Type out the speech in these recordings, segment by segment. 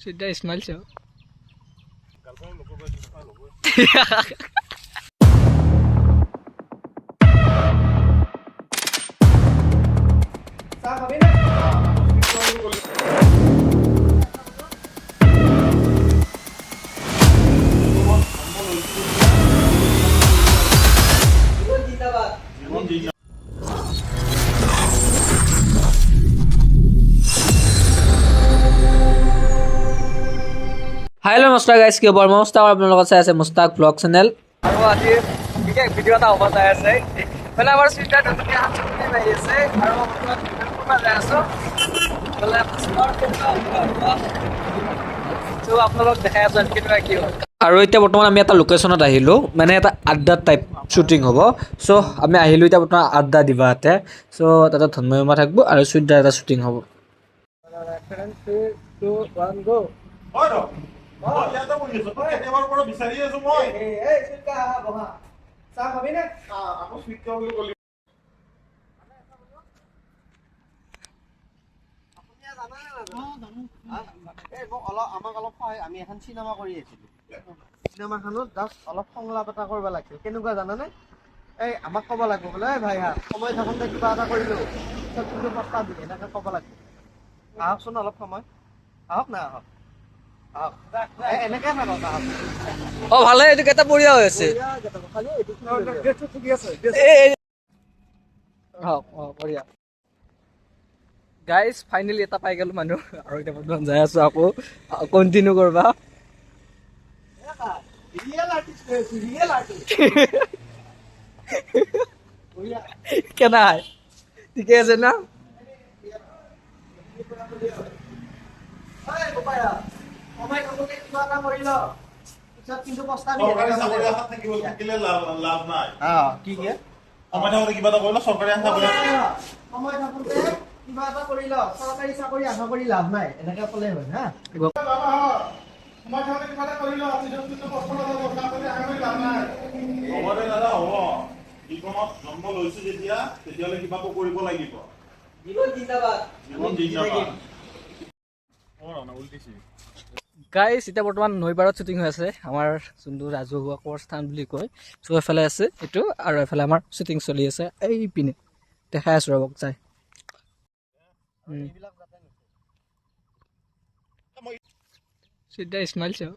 Sudah Ismail siya. Hello নমস্কাৰ guys কি খবৰ নমস্কাৰ আপোনালোকৰ চাই আছে মুস্তাক ব্লগ চেনেল আৰু আজি বিশেষ ভিডিও এটা হ'ব চাই আছে মানে আমাৰ সুইটাৰ নতুনকৈ হাতছুটি মাৰি আছে আৰু আপোনালোক কোনবা যাই আছো বলে তো আপোনালোক দেখাই আছো কেনেকুৱা কি হয় আৰু এতিয়া বৰ্তমান আমি এটা লোকেশ্যনত আহিলো মানে এটা আড্ডা টাইপ শ্বুটিং হ'ব সো আমি আহিলো এতিয়া বৰ্তমান আড্ডা দিবাতে সো তাতে ধন্ময়মা থাকিব আৰু সুইটাৰ এটা শ্বুটিং হ'ব 3 2 1 গো Ya está muy eso, porque te van por bisaría eso muy. Suka boha. Sa kami na. Ako sweet ka ulo ko. আমাক অলপ আমি এখন চিনেমা কৰি আছিলো চিনেমাখনত জাষ্ট অলপ সংলাপ এটা কৰিব লাগিছিল কেনেকুৱা জানানে এই আমাক ক'ব লাগিব বোলে ভাই হা সময় থাকোঁতে কিবা এটা কৰিলো কিন্তু প্ৰস্তাৱ দিয়ে এনেকৈ ক'ব লাগিব আহকচোন অলপ সময় আহক না আহক এনেকৈ থাকক আহক অঁ ভালে এইটো কেইটা বঢ়িয়া হৈ আছে বঢ়িয়া গাইজ ফাইনেলি এটা পাই গ'লো মানুহ আৰু এতিয়া বৰ্তমান যাই আছো আকৌ কণ্টিনিউ কৰবা কেনা ঠিকে আছে না কিন্তু প্ৰস্তাৱ সরকারি চাকরি আশা থাকিলে লাভ নাই কি কি সময় থাকোতে কিবা এটা কৰিলে সৰকাৰি আশা কৰি সময় থাকোঁতে কিবা এটা কৰি ল চৰকাৰী চাকৰি আশা কৰি লাভ নাই এনেকৈ ক'লে হয় হা সময় থাকোতে কিবা এটা কৰিলে কিন্তু কষ্ট নকৰিব চাকৰি আশা কৰি লাভ নাই হ'বদে দাদা হ'ব জীৱনত জন্ম লৈছো যেতিয়া তেতিয়াহ'লে কিবাটো কৰিব লাগিব জীবন জিন্দাবাদ জীৱন জিন্দাবাদ উল্টিছি গাইজ এতিয়া বৰ্তমান নৈপাৰত শ্বুটিং হৈ আছে আমাৰ যোনটো ৰাজহুৱা কৰ স্থান বুলি কয় চ' এফালে আছে এইটো আৰু এফালে আমাৰ শ্বুটিং চলি আছে এই পিনে দেখাই আছো ৰ'বক চাই চিধা ইছমাইল চাও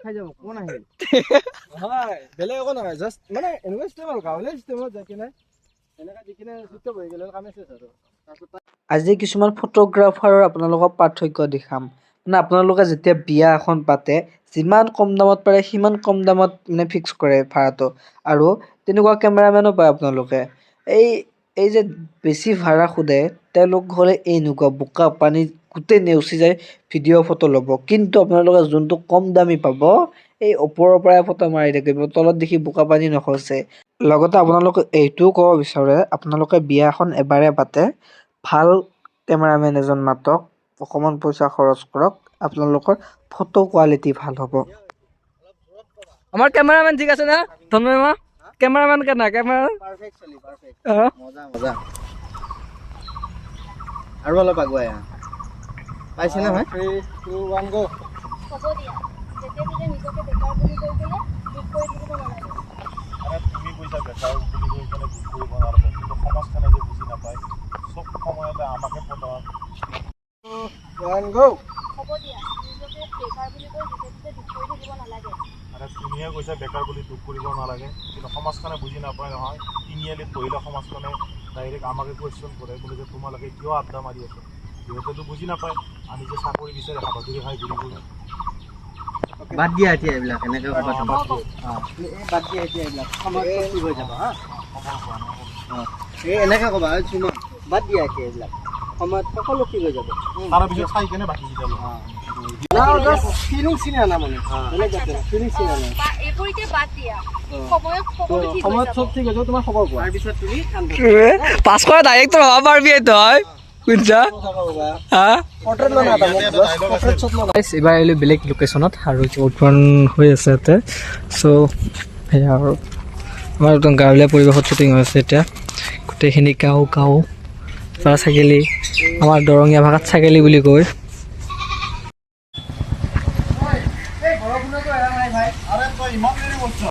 খাই যাব কোন আহিল হয় বেলেগ একো নহয় জাষ্ট মানে এনেকুৱা চিষ্টেম আৰু গাঁৱলীয়া চিষ্টেমত যাই কিনে এনেকৈ দি কিনে চুইটটো বহি গ'লে কামে চেছ আৰু আজি কিছুমান ফটোগ্ৰাফাৰৰ আপোনালোকক পাৰ্থক্য দেখাম মানে আপোনালোকে যেতিয়া বিয়া এখন পাতে যিমান কম দামত পাৰে সিমান কম দামত মানে ফিক্স কৰে ভাড়াটো আৰু তেনেকুৱা কেমেৰামেনো পায় আপোনালোকে এই যে বেছি ভাড়া সোধে তেওঁলোক হ'লে এনেকুৱা বোকা পানী গোটেই নেওচি যায় ভিডিঅ' ফটো ল'ব কিন্তু আপোনালোকে যোনটো কম দামী পাব এই ওপৰৰ পৰাই ফটো মাৰি থাকিব তলত দেখি বোকা পানী নখচে লগতে আপোনালোকে এইটোও ক'ব বিচাৰে আপোনালোকে বিয়া এখন এবাৰে পাতে ভাল কেমেৰামেন এজন মাতক অকণমান পইচা খৰচ কৰক আপোনালোকৰ ফটো কোৱালিটি ভাল হ'ব আমাৰ কেমেৰামেন ঠিক আছে না ধন্যবাদ কেমেৰামেন কেনা কেমেৰা পাৰফেক্ট চলি পাৰফেক্ট মজা মজা আৰু অলপ আগুৱাই পাইছে না ভাই 3 2 1 গো হ'ব দিয়া যেতিয়া নিজকে বেকাৰ বুলি কৈ কিনে দুখ কৰি থাকিব নালাগে মানে তুমি কৈছা বেকাৰ বুলি কৈ কেনে দুখ কৰিব নালাগে কিন্তু সমাজখনে যে বুজি নাপায় চব সময়তে আমাকে পতা 1 গো হ'ব দিয়া নিজকে বেকাৰ বুলি কৈ যেতিয়া দুখ কৰি থাকিব নালাগে মানে তুমিয়ে কৈছা বেকাৰ বুলি দুখ কৰিব নালাগে কিন্তু সমাজখনে বুজি নাপায় নহয় তিনিআলিত বহিলে সমাজখনে ডাইৰেক্ট আমাকে কুৱেশ্যন কৰে বোলে যে তোমালোকে কিয় আড্ডা মাৰি আছা সিহঁতেতো বুজি নাপায় আমি যে চাকৰি বিচাৰি হাবাথুৰি খাই ঘূৰি ফুৰোঁ বাদ দিয়া এতিয়া এইবিলাক এনেকৈ কথা বাদ দিয়া এতিয়া এইবিলাক সময় কি হৈ যাব হা এই এনেকৈ ক'বা চুমন বাদ দিয়া এতিয়া এইবিলাক সময়ত সকলো ঠিক হৈ যাব তাৰপিছত চাই কেনে বাকী কেইটা ল'ম ফিলিং চিনে আনা মানে ফিলিং চিনে আনা এইবোৰ এতিয়া বাদ দিয়া সময়ত সকলো ঠিক হৈ সময়ত যাব চব ঠিক হৈ যাব তোমাৰ খবৰ কোৱা তাৰপিছত তুমি পাছ কৰা ডাইৰেক্ট ৰ'ব পাৰিবি তই শুনছা হা এইবাৰ আহিলোঁ বেলেগ লোকেশ্যনত আৰু উদ্বোধন হৈ আছে ইয়াতে চ' সেয়া আৰু আমাৰ একদম গাঁৱলীয়া পৰিৱেশত শ্বুটিং হৈ আছে এতিয়া গোটেইখিনি কাও পাৰ ছাগলী আমাৰ দৰঙীয়া ভাষাত ছাগলী বুলি কয় আৰে তই ইমান দেৰি কৰিছ